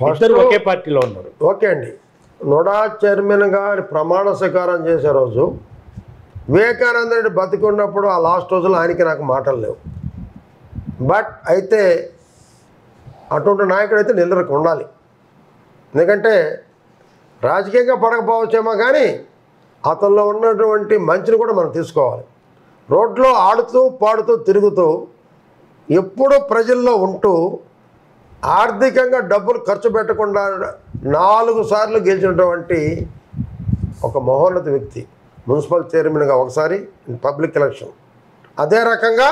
ఇద్దరు ఒకే పార్టీలో ఉన్నారు. ఓకే అండి. నోడా చైర్మన్గా ప్రమాణ స్వీకారం చేసే రోజు వివేకానంద రెడ్డి బతికున్నప్పుడు ఆ లాస్ట్ రోజులు ఆయనకి నాకు మాటలు లేవు. బట్ అయితే అటువంటి నాయకుడు అయితే నెల్లూరుకు ఉండాలి. ఎందుకంటే రాజకీయంగా పడకపోవచ్చేమో కానీ అతనిలో ఉన్నటువంటి మంచిని కూడా మనం తీసుకోవాలి. రోడ్లో ఆడుతూ పాడుతూ తిరుగుతూ ఎప్పుడూ ప్రజల్లో ఉంటూ ఆర్థికంగా డబ్బులు ఖర్చు పెట్టకుండా 4 సార్లు గెలిచినటువంటి ఒక మహోన్నత వ్యక్తి. మున్సిపల్ చైర్మన్గా ఒకసారి పబ్లిక్ ఎలక్షన్, అదే రకంగా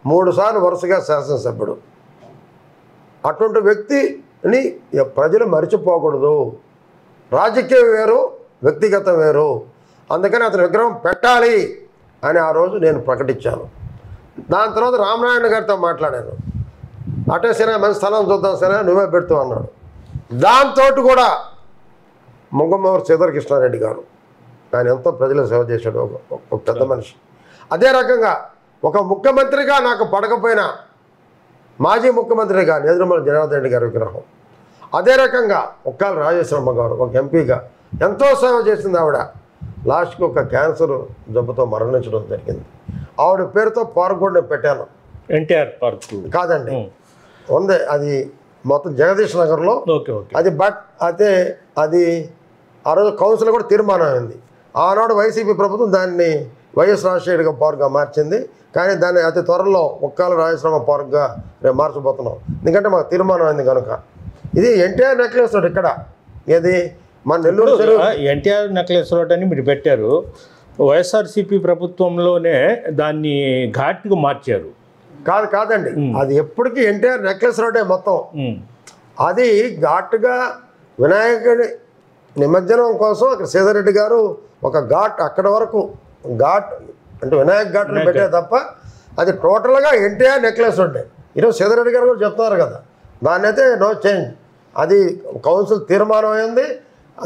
3 సార్లు వరుసగా శాసనసభ్యుడు. అటువంటి వ్యక్తిని ప్రజలు మరిచిపోకూడదు. రాజకీయం వేరు, వ్యక్తిగతం వేరు. అందుకని అతని విగ్రహం పెట్టాలి అని ఆ రోజు నేను ప్రకటించాను. దాని తర్వాత రామనారాయణ గారితో మాట్లాడాను. అటే సరే మంచి స్థలం చూద్దాం సరే నువ్వే పెడుతూ అన్నాడు. దాంతో కూడా మొంగమూరు సీతాకృష్ణారెడ్డి గారు ఆయన ఎంతో ప్రజలకు సేవ చేశాడు, ఒక పెద్ద మనిషి. అదే రకంగా ఒక ముఖ్యమంత్రిగా నాకు పడకపోయినా మాజీ ముఖ్యమంత్రిగా నేదురుమల జనార్దన్ రెడ్డి గారి విగ్రహం, అదే రకంగా ఒక్కాల రాజేశ్వరమ్మ గారు ఒక ఎంపీగా ఎంతో సేవ చేసింది ఆవిడ. లాస్ట్కి ఒక క్యాన్సర్ జబ్బుతో మరణించడం జరిగింది. ఆవిడ పేరుతో పార్క్ కూడా నేను పెట్టాను. ఎన్టీఆర్ పార్క్ కాదండి, ఉంది అది మొత్తం జగదీష్ నగర్లో. అది అయితే అది ఆ రోజు కౌన్సిల్ కూడా తీర్మానం అయింది. ఆనాడు వైసీపీ ప్రభుత్వం దాన్ని వైఎస్ రాజశేఖర పార్క్గా మార్చింది. కానీ దాన్ని అతి త్వరలో ఒక్కాల రాజేశ్వరమ్మ పార్క్గా రేపు మార్చబోతున్నాం. ఎందుకంటే మాకు తీర్మానం అయింది కనుక. ఇది ఎన్టీఆర్ నెక్లెస్ రోడ్ ఇక్కడ, ఏది మన నెల్లూరు ఎన్టీఆర్ నెక్లెస్ రోడ్ అని మీరు పెట్టారు. వైఎస్ఆర్సీపీ ప్రభుత్వంలోనే దాన్ని ఘాట్గా మార్చారు. కాదండి, అది ఎప్పటికీ ఎన్టీఆర్ నెక్లెస్ రోడ్డే మొత్తం. అది ఘాట్గా వినాయకుడి నిమజ్జనం కోసం అక్కడ సీతారెడ్డి గారు ఒక ఘాట్ అక్కడ వరకు ఘాట్ అంటే వినాయక్ ఘాట్ని పెట్టే తప్ప అది టోటల్గా ఎన్టీఆర్ నెక్లెస్ రోడ్డే. ఈరోజు సీతారెడ్డి గారు కూడా చెప్తున్నారు కదా, దాన్ని అయితే నో చేంజ్. అది కౌన్సిల్ తీర్మానం అయింది,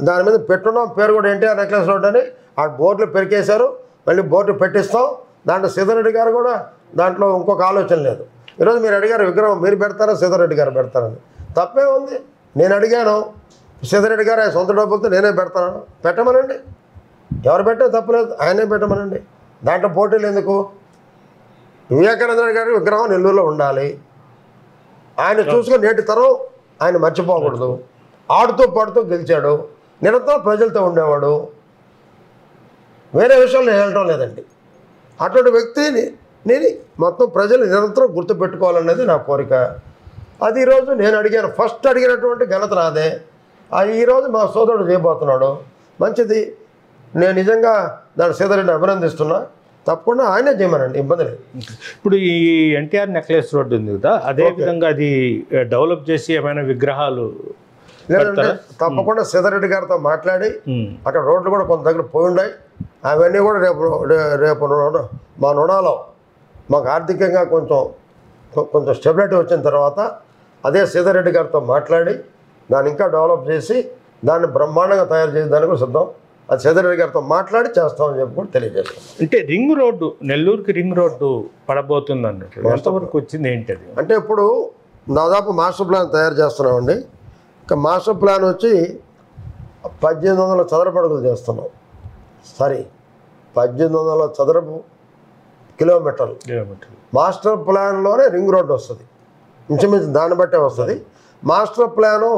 దాని మీద పెట్టున్నాం పేరు కూడా ఎన్టీఆర్ నెక్లెస్ రోడ్ అని. ఆ బోర్డులు పెరికేశారు, మళ్ళీ బోర్డు పెట్టిస్తాం. దాంట్లో సీతారెడ్డి గారు కూడా దాంట్లో ఇంకొక ఆలోచన లేదు. ఈరోజు మీరు అడిగారు విగ్రహం మీరు పెడతారా సీతారెడ్డి గారు పెడతారని. తప్పే ఉంది. నేను అడిగాను సీతారెడ్డి గారు ఆయన సొంత డబ్బులతో నేనే పెడతాను, పెట్టమనండి. ఎవరు పెట్టే తప్పలేదు, ఆయనే పెట్టమనండి. దాంట్లో పోటీలు ఎందుకు? వివేకానంద గారి విగ్రహం నెల్లూరులో ఉండాలి. ఆయన చూసుకొని నేటి తరం ఆయన మర్చిపోకూడదు. ఆడుతూ పాడుతూ గెలిచాడు, నిరంతరం ప్రజలతో ఉండేవాడు, వేరే విషయాలు నేను వెళ్ళటం లేదండి. అటువంటి వ్యక్తిని నేను మొత్తం ప్రజలు నిరంతరం గుర్తుపెట్టుకోవాలనేది నా కోరిక. అది ఈరోజు నేను అడిగాను, ఫస్ట్ అడిగినటువంటి ఘనత నాదే. అది ఈరోజు మా సోదరుడు చేయబోతున్నాడు, మంచిది. నేను నిజంగా దాని సీతారెడ్డిని అభినందిస్తున్నా. తప్పకుండా ఆయనే చేయమనండి, ఇబ్బంది లేదు. ఇప్పుడు ఈ ఎన్టీఆర్ నెక్లెస్ రోడ్డు ఉంది కదా, అదేవిధంగా అది డెవలప్ చేసి ఏమైనా విగ్రహాలు లేదంటే తప్పకుండా సీతారెడ్డి గారితో మాట్లాడి అక్కడ రోడ్లు కూడా కొంత దగ్గర పోయి ఉన్నాయి. అవన్నీ కూడా రేపు మా నొడాలో మాకు ఆర్థికంగా కొంచెం స్టెబిలిటీ వచ్చిన తర్వాత అదే సీతారెడ్డి గారితో మాట్లాడి దాన్ని ఇంకా డెవలప్ చేసి దాన్ని బ్రహ్మాండంగా తయారు చేసి దానికి కూడా సిద్ధం. అది సీతారెడ్డి గారితో మాట్లాడి చేస్తామని చెప్పి కూడా తెలియజేస్తాం. అంటే రింగ్ రోడ్డు, నెల్లూరుకి రింగ్ రోడ్డు పడబోతుంది అన్నట్లు ఎంతవరకు వచ్చింది ఏంటది? అంటే ఇప్పుడు దాదాపు మాస్టర్ ప్లాన్ తయారు చేస్తున్నామండి. ఇంకా మాస్టర్ ప్లాన్ వచ్చి 1800 చదరపు అడుగులు చేస్తున్నాం. సారీ 1800 చదరపు కిలోమీటర్లు. మాస్టర్ ప్లాన్లోనే రింగ్ రోడ్డు వస్తుంది, ఇంచుమించు దాన్ని బట్టే వస్తుంది. మాస్టర్ ప్లాను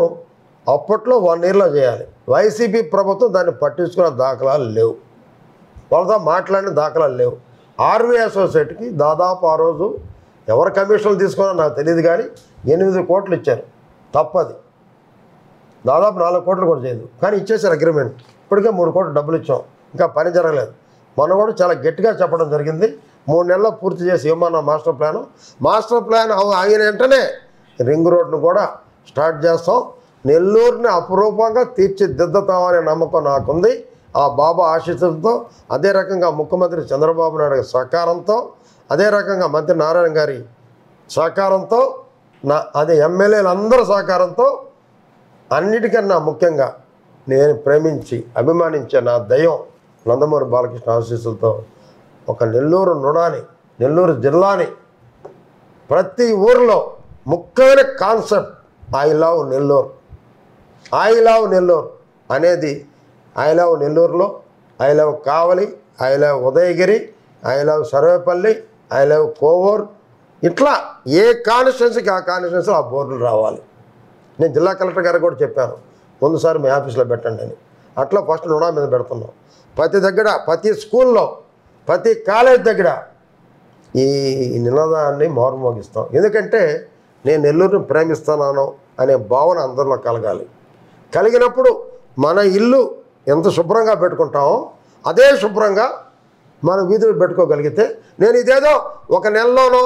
అప్పట్లో 1 ఇయర్లో చేయాలి. వైసీపీ ప్రభుత్వం దాన్ని పట్టించుకున్న దాఖలాలు లేవు, వాళ్ళతో మాట్లాడిన దాఖలాలు లేవు. ఆర్వీ అసోసియేట్కి దాదాపు ఆ రోజు ఎవరు కమిషన్లు తీసుకున్నారో నాకు తెలియదు, కానీ 8 కోట్లు ఇచ్చారు. తప్పది, దాదాపు 4 కోట్లు కూడా చేయదు, కానీ ఇచ్చేసారు అగ్రిమెంట్. ఇప్పటికే 3 కోట్లు డబ్బులు ఇచ్చాం, ఇంకా పని జరగలేదు. మనం కూడా చాలా గట్టిగా చెప్పడం జరిగింది, 3 నెలల్లో పూర్తి చేసి ఇవ్వమన్న మాస్టర్ ప్లాన్ ఆగిన వెంటనే రింగ్ రోడ్ను కూడా స్టార్ట్ చేస్తాం. నెల్లూరుని అపురూపంగా తీర్చిదిద్దుతామనే నమ్మకం నాకుంది. ఆ బాబా ఆశీస్సులతో, అదే రకంగా ముఖ్యమంత్రి చంద్రబాబు నాయుడు గారి సహకారంతో, అదే రకంగా మంత్రి నారాయణ గారి సహకారంతో, అదే ఎమ్మెల్యేలందరి సహకారంతో, అన్నిటికన్నా ముఖ్యంగా నేను ప్రేమించి అభిమానించే నా దైవం నందమూరి బాలకృష్ణ ఆశీస్సులతో ఒక నెల్లూరు నుడాని, నెల్లూరు జిల్లాని ప్రతి ఊరిలో ముఖ్యమైన concept I love Nellore. I love Nellore అనేది ఐ లవ్ నెల్లూరులో, I love Kavali, I love Udayagiri, I love Sarvepalli, I love Kovur, ఇట్లా ఏ కాన్స్టిట్యున్సీకి ఆ కాన్స్టిట్యున్సీలో ఆ బోర్డులు రావాలి. నేను జిల్లా కలెక్టర్ గారికి కూడా చెప్పాను, ముందుసారి మీ ఆఫీస్లో పెట్టండి అని. అట్లా ఫస్ట్ నుడా మీద పెడుతున్నాం. ప్రతి దగ్గర, ప్రతి స్కూల్లో, ప్రతి కాలేజ్ దగ్గర ఈ నినాదాన్ని మారుమోగిస్తాం. ఎందుకంటే నేను నెల్లూరుని ప్రేమిస్తున్నాను అనే భావన అందరిలో కలగాలి. కలిగినప్పుడు మన ఇల్లు ఎంత శుభ్రంగా పెట్టుకుంటామో అదే శుభ్రంగా మన వీధులు పెట్టుకోగలిగితే, నేను ఇదేదో 1 నెలలోనో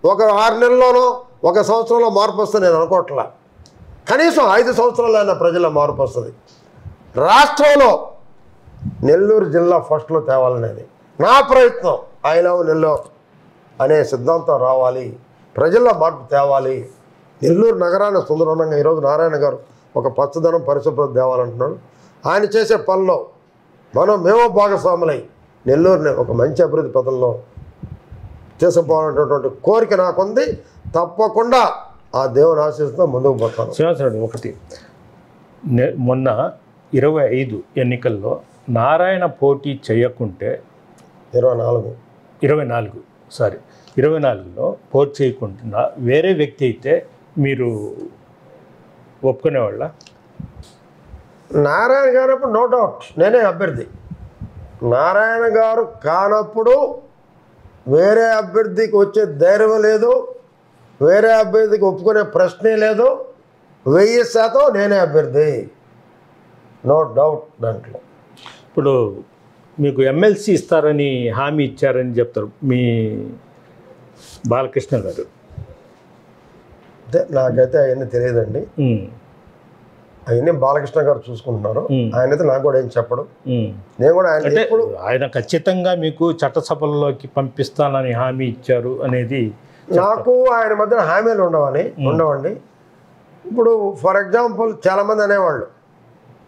6 నెలల్లోనో 1 సంవత్సరంలో మార్పు వస్తుంది నేను అనుకోవట్లా. కనీసం 5 సంవత్సరాలైనా ప్రజల్లో మార్పు వస్తుంది. రాష్ట్రంలో నెల్లూరు జిల్లా ఫస్ట్లో తేవాలనేది నా ప్రయత్నం. ఐ లవ్ నెల్లూరు అనే సిద్ధాంతం రావాలి, ప్రజల్లో మార్పు తేవాలి. నెల్లూరు నగరాన్ని సుందరంగా ఈరోజు నారాయణ గారు ఒక పచ్చదనం పరిశుభ్రత తేవాలంటున్నాడు. ఆయన చేసే పనిలో మేము భాగస్వాములై నెల్లూరుని ఒక మంచి అభివృద్ధి పథంలో తీసుకుపోవాలనేటటువంటి కోరిక నాకుంది. తప్పకుండా ఆ దేవుని ఆశీస్సుతో ముందుకు పోతాను. శ్రీనివాసరెడ్డి, ఒకటి మొన్న 25 ఎన్నికల్లో నారాయణ పోటీ చేయకుంటే 24లో పోటీ చేయకుండా వేరే వ్యక్తి అయితే మీరు ఒప్పుకునేవాళ్ళ? నారాయణ గారు అప్పుడు నో డౌట్ నేనే అభ్యర్థి. నారాయణ గారు కానప్పుడు వేరే అభ్యర్థికి వచ్చే ధైర్యం లేదు, వేరే అభ్యర్థికి ఒప్పుకునే ప్రశ్నే లేదు. 1000% నేనే అభ్యర్థి, నో డౌట్ దాంట్లో. ఇప్పుడు మీకు ఎమ్మెల్సీ ఇస్తారని హామీ ఇచ్చారని చెప్తారు మీ బాలకృష్ణ గారు. అంటే నాకైతే అవన్నీ తెలియదండి, అవన్నీ బాలకృష్ణ గారు చూసుకుంటున్నారు. ఆయనైతే నాకు కూడా ఏం చెప్పడు. నేను కూడా ఆయన ఖచ్చితంగా మీకు చట్టసభల్లోకి పంపిస్తానని హామీ ఇచ్చారు అనేది నాకు ఆయన మధ్య హామీలు ఉండవండి. ఇప్పుడు ఫర్ ఎగ్జాంపుల్ చాలామంది అనేవాళ్ళు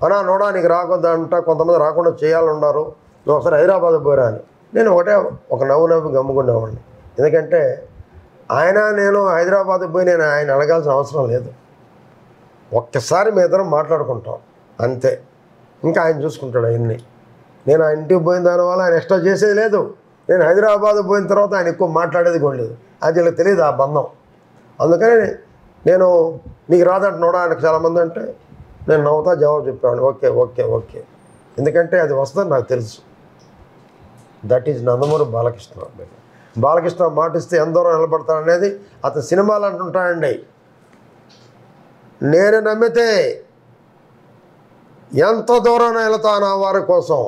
అన్నా నోడా నీకు రాకొద్దంట, కొంతమంది రాకుండా చేయాలన్నారు, నువ్వు ఒకసారి హైదరాబాద్ పోరా అని. నేను ఒక నవ్వు గమ్ముకునేవాడిని. ఎందుకంటే నేను హైదరాబాద్ పోయి నేను ఆయన అడగాల్సిన అవసరం లేదు. ఒక్కసారి మీ ఇద్దరం మాట్లాడుకుంటాం అంతే, ఇంకా ఆయన చూసుకుంటాడు అవన్నీ. నేను ఆయన ఇంటికి పోయిన దానివల్ల ఆయన ఎక్స్ట్రా చేసేది లేదు, నేను హైదరాబాద్ పోయిన తర్వాత ఆయన ఎక్కువ మాట్లాడేది కూడా లేదు. అది వీళ్ళకి తెలియదు ఆ బంధం. అందుకని నేను నీకు రాదంటున్నాడా ఆయనకు చాలామంది అంటే నేను నవ్వుతా జవాబు చెప్పాను, ఓకే ఓకే ఓకే. ఎందుకంటే అది వస్తుందని నాకు తెలుసు. That is Nandamuri Balakrishna. బాలకృష్ణ మాటిస్తే ఎంత దూరం నిలబడతాడనేది అతను సినిమాలు అంటుంటాడండి. నేను నమ్మితే ఎంత దూరం వెళతాను ఆ వారి కోసం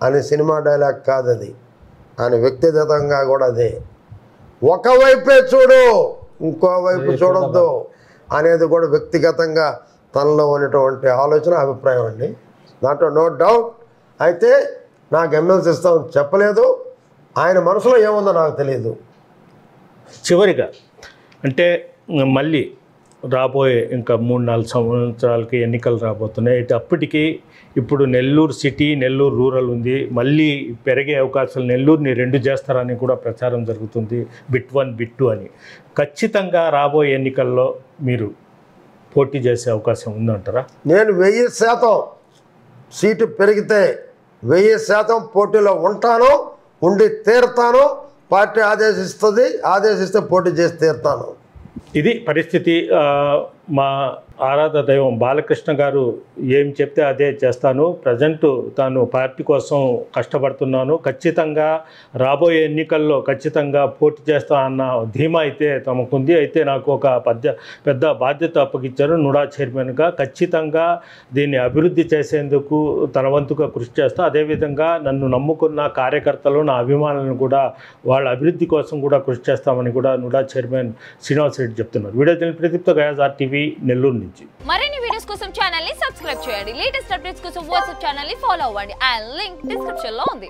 అని సినిమా డైలాగ్ కాదు అది, ఆయన వ్యక్తిగతంగా కూడా అదే. ఒకవైపే చూడు ఇంకోవైపు చూడొద్దు అనేది కూడా వ్యక్తిగతంగా తనలో ఉన్నటువంటి ఆలోచన అభిప్రాయం అండి, దాంట్లో నో డౌట్. అయితే నాకు ఎమ్మెల్సీ ఇస్తామని చెప్పలేదు, ఆయన మనసులో ఏముందో నాకు తెలియదు. చివరిగా అంటే మళ్ళీ రాబోయే ఇంకా 3-4 సంవత్సరాలకి ఎన్నికలు రాబోతున్నాయి. అప్పటికి ఇప్పుడు నెల్లూరు సిటీ, నెల్లూరు రూరల్ ఉంది, మళ్ళీ పెరిగే అవకాశాలు, నెల్లూరుని 2 చేస్తారని కూడా ప్రచారం జరుగుతుంది, బిట్ 1 బిట్ 2 అని. ఖచ్చితంగా రాబోయే ఎన్నికల్లో మీరు పోటీ చేసే అవకాశం ఉందంటారా? నేను 1000% సీటు పెరిగితే 1000% పోటీలో ఉంటాను, ఉండి తీరుతాను. పార్టీ ఆదేశిస్తే పోటీ చేసి తీరుతాను. ఇది పరిస్థితి. మా ఆరాధ దైవం బాలకృష్ణ గారు ఏం చెప్తే అదే చేస్తాను. ప్రజెంట్ తాను పార్టీ కోసం కష్టపడుతున్నాను, ఖచ్చితంగా రాబోయే ఎన్నికల్లో ఖచ్చితంగా పోటీ చేస్తా అన్న ధీమా అయితే తమకుంది. అయితే నాకు ఒక పెద్ద బాధ్యత అప్పగించారు నుడా చైర్మన్గా. ఖచ్చితంగా దీన్ని అభివృద్ధి చేసేందుకు తన వంతుగా కృషి చేస్తా. అదేవిధంగా నన్ను నమ్ముకున్న కార్యకర్తలు, నా అభిమానులను కూడా వాళ్ళ అభివృద్ధి కోసం కూడా కృషి చేస్తామని కూడా నుడా చైర్మన్ శ్రీనివాసరెడ్డి చెప్తున్నారు. వీడియో ప్రదీప్తో గయాజ్ RTV నెల్లూరు నుంచి. మరిన్ని వీడియోస్ కోసం ఛానల్ ని సబ్స్క్రైబ్ చేయండి. లేటెస్ట్ అప్డేట్స్ కోసం వాట్సాప్ ఛానల్ ని ఫాలో అవ్వండి. ఆ లింక్ డిస్క్రిప్షన్ లో ఉంది.